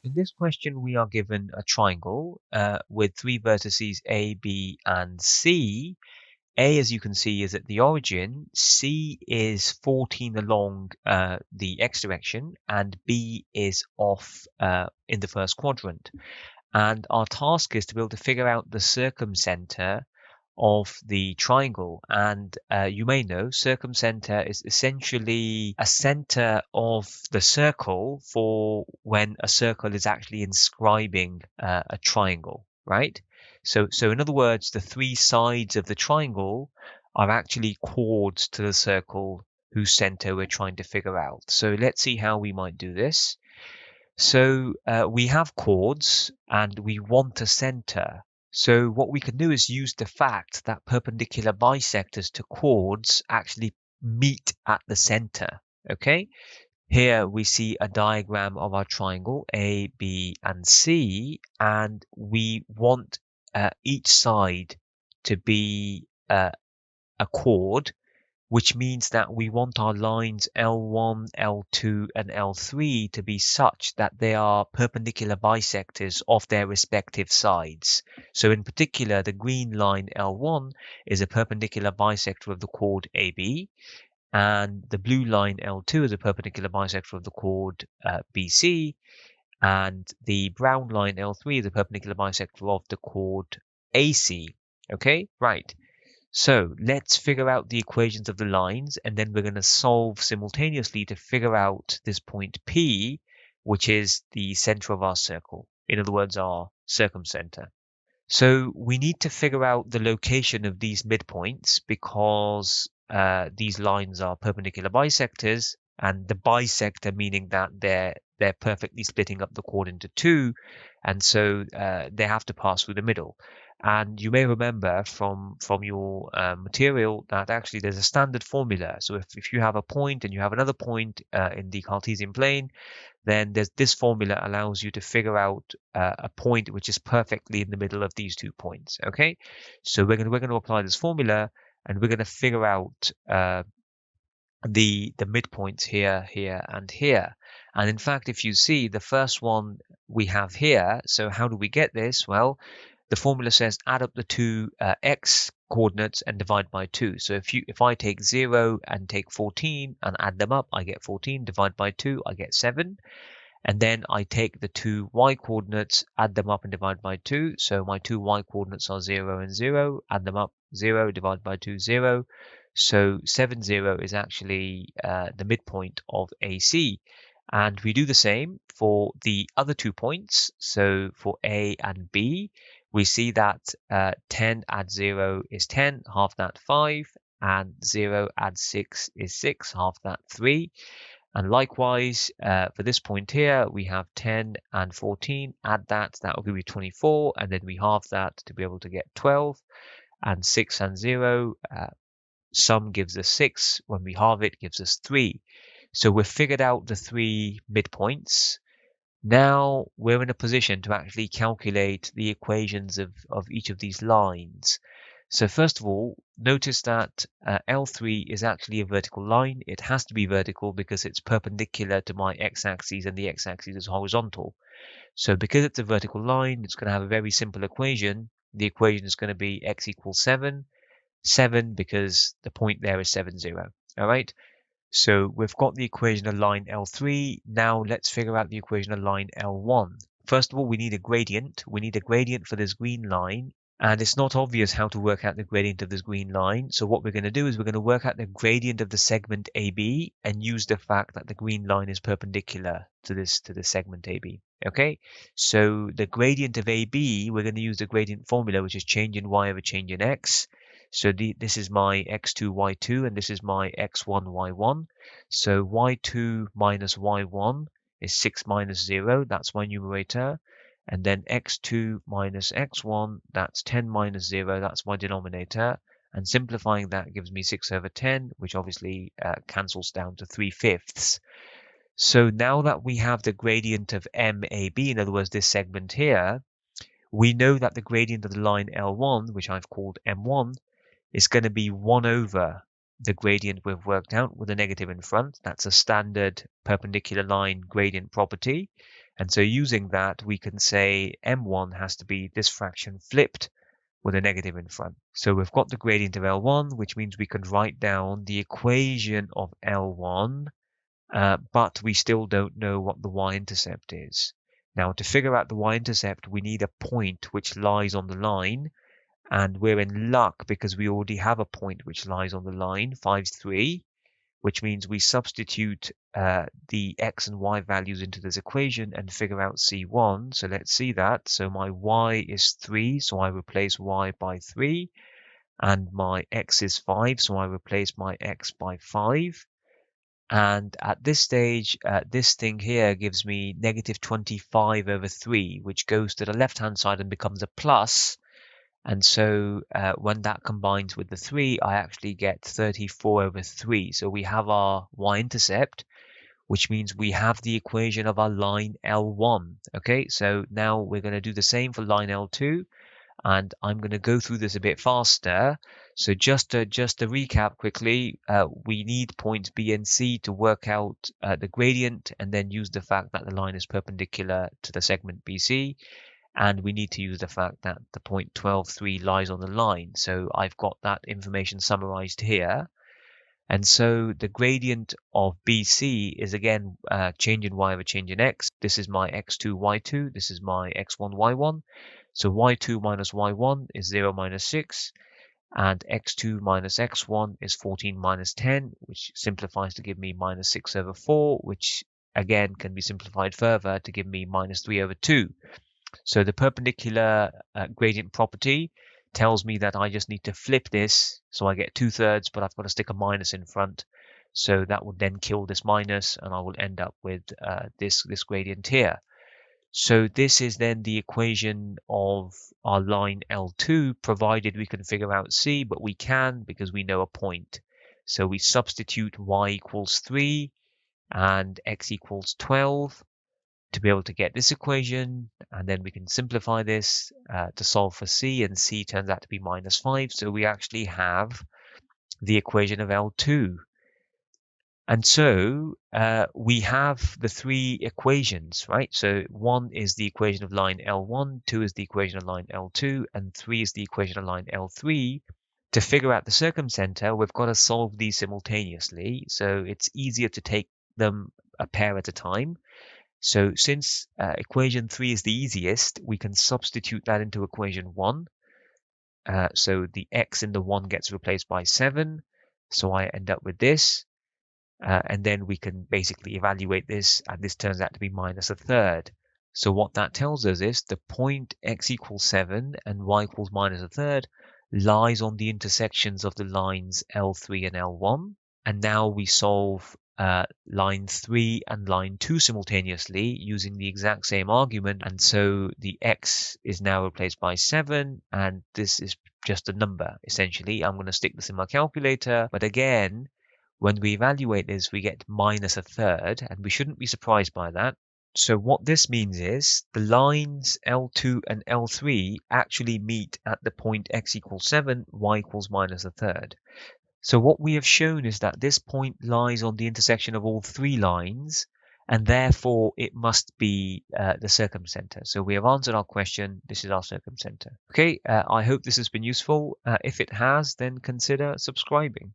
In this question, we are given a triangle with three vertices A, B, and C. A, as you can see, is at the origin. C is 14 along the x direction, and B is off in the first quadrant. And our task is to be able to figure out the circumcenter of the triangle. And you may know circumcenter is essentially a center of the circle for when a circle is actually inscribing a triangle, right? So in other words, the three sides of the triangle are actually chords to the circle whose center we're trying to figure out. So let's see how we might do this. So we have chords and we want a center. So what we can do is use the fact that perpendicular bisectors to chords actually meet at the center. Okay, here we see a diagram of our triangle A, B, and C, and we want each side to be a chord, which means that we want our lines L1, L2, and L3 to be such that they are perpendicular bisectors of their respective sides. So in particular, the green line L1 is a perpendicular bisector of the chord AB, and the blue line L2 is a perpendicular bisector of the chord BC, and the brown line L3 is a perpendicular bisector of the chord AC. Okay, right. So let's figure out the equations of the lines, and then we're going to solve simultaneously to figure out this point P, which is the center of our circle. In other words, our circumcenter. So we need to figure out the location of these midpoints because these lines are perpendicular bisectors, and the bisector meaning that they're perfectly splitting up the chord into two, and so they have to pass through the middle. And you may remember from your material that actually there's a standard formula. So if you have a point and you have another point in the Cartesian plane, then this formula allows you to figure out a point which is perfectly in the middle of these 2 points. Okay, so we're going to apply this formula, and we're going to figure out the midpoints here, here, and here. And in fact, if you see the first one we have here, so how do we get this? Well, the formula says add up the two x coordinates and divide by 2. So if I take 0 and take 14 and add them up, I get 14. Divide by 2, I get 7. And then I take the two y coordinates, add them up and divide by 2. So my two y coordinates are 0 and 0. Add them up, 0, divide by 2, 0. So 7, 0 is actually the midpoint of AC. And we do the same for the other 2 points. So for A and B, we see that 10 add 0 is 10, half that 5, and 0 add 6 is 6, half that 3. And likewise, for this point here, we have 10 and 14, add that will give you 24, and then we halve that to be able to get 12, and 6 and 0, sum gives us 6, when we halve it gives us 3. So we've figured out the 3 midpoints. Now we're in a position to actually calculate the equations of each of these lines. So first of all, notice that L3 is actually a vertical line. It has to be vertical because it's perpendicular to my x-axis and the x-axis is horizontal. So because it's a vertical line, it's going to have a very simple equation. The equation is going to be x equals 7. 7 because the point there is 7, 0. All right. So we've got the equation of line L3. Now let's figure out the equation of line L1. First of all, we need a gradient. We need a gradient for this green line. And it's not obvious how to work out the gradient of this green line. So what we're going to do is we're going to work out the gradient of the segment AB and use the fact that the green line is perpendicular to the segment AB. Okay, so the gradient of AB, we're going to use the gradient formula, which is change in y over change in x. So this is my x2, y2, and this is my x1, y1. So y2 minus y1 is 6 minus 0. That's my numerator. And then x2 minus x1, that's 10 minus 0. That's my denominator. And simplifying that gives me 6 over 10, which obviously cancels down to 3/5. So now that we have the gradient of MAB, in other words, this segment here, we know that the gradient of the line L1, which I've called M1, is going to be 1 over the gradient we've worked out with a negative in front. That's a standard perpendicular line gradient property. And so using that, we can say M1 has to be this fraction flipped with a negative in front. So we've got the gradient of L1, which means we can write down the equation of L1, but we still don't know what the y-intercept is. Now, to figure out the y-intercept, we need a point which lies on the line, and we're in luck because we already have a point which lies on the line, 5, 3, which means we substitute the x and y values into this equation and figure out C1. So let's see that. So my y is 3, so I replace y by 3, and my x is 5, so I replace my x by 5. And at this stage, this thing here gives me negative 25 over 3, which goes to the left-hand side and becomes a plus. And so when that combines with the 3, I actually get 34 over 3. So we have our y-intercept, which means we have the equation of our line L1. Okay, so now we're going to do the same for line L2. And I'm going to go through this a bit faster. So just to recap quickly, we need points B and C to work out the gradient and then use the fact that the line is perpendicular to the segment BC. And we need to use the fact that the point 12, 3 lies on the line. So I've got that information summarized here. And so the gradient of BC is again change in y over change in x. This is my x2, y2. This is my x1, y1. So y2 minus y1 is 0 minus 6. And x2 minus x1 is 14 minus 10, which simplifies to give me minus 6 over 4, which again can be simplified further to give me minus 3 over 2. So the perpendicular gradient property tells me that I just need to flip this. So I get 2/3, but I've got to stick a minus in front. So that would then kill this minus, and I will end up with this gradient here. So this is then the equation of our line L2, provided we can figure out C, but we can because we know a point. So we substitute y equals 3 and x equals 12 to be able to get this equation, and then we can simplify this to solve for C, and C turns out to be minus 5. So we actually have the equation of L2. And so we have the three equations, right? So 1 is the equation of line L1, 2 is the equation of line L2, and 3 is the equation of line L3. To figure out the circumcentre, we've got to solve these simultaneously. So it's easier to take them a pair at a time. So since equation 3 is the easiest, we can substitute that into equation 1. So the x in the 1 gets replaced by 7. So I end up with this. And then we can basically evaluate this, and this turns out to be minus 1/3. So what that tells us is the point x equals 7 and y equals minus 1/3 lies on the intersections of the lines L3 and L1. And now we solve line 3 and line 2 simultaneously using the exact same argument. And so the x is now replaced by 7, and this is just a number, essentially. I'm going to stick this in my calculator. But again, when we evaluate this, we get minus 1/3, and we shouldn't be surprised by that. So what this means is the lines L2 and L3 actually meet at the point x equals 7, y equals minus 1/3. So what we have shown is that this point lies on the intersection of all three lines, and therefore it must be the circumcentre. So we have answered our question. This is our circumcentre. Okay, I hope this has been useful. If it has, then consider subscribing.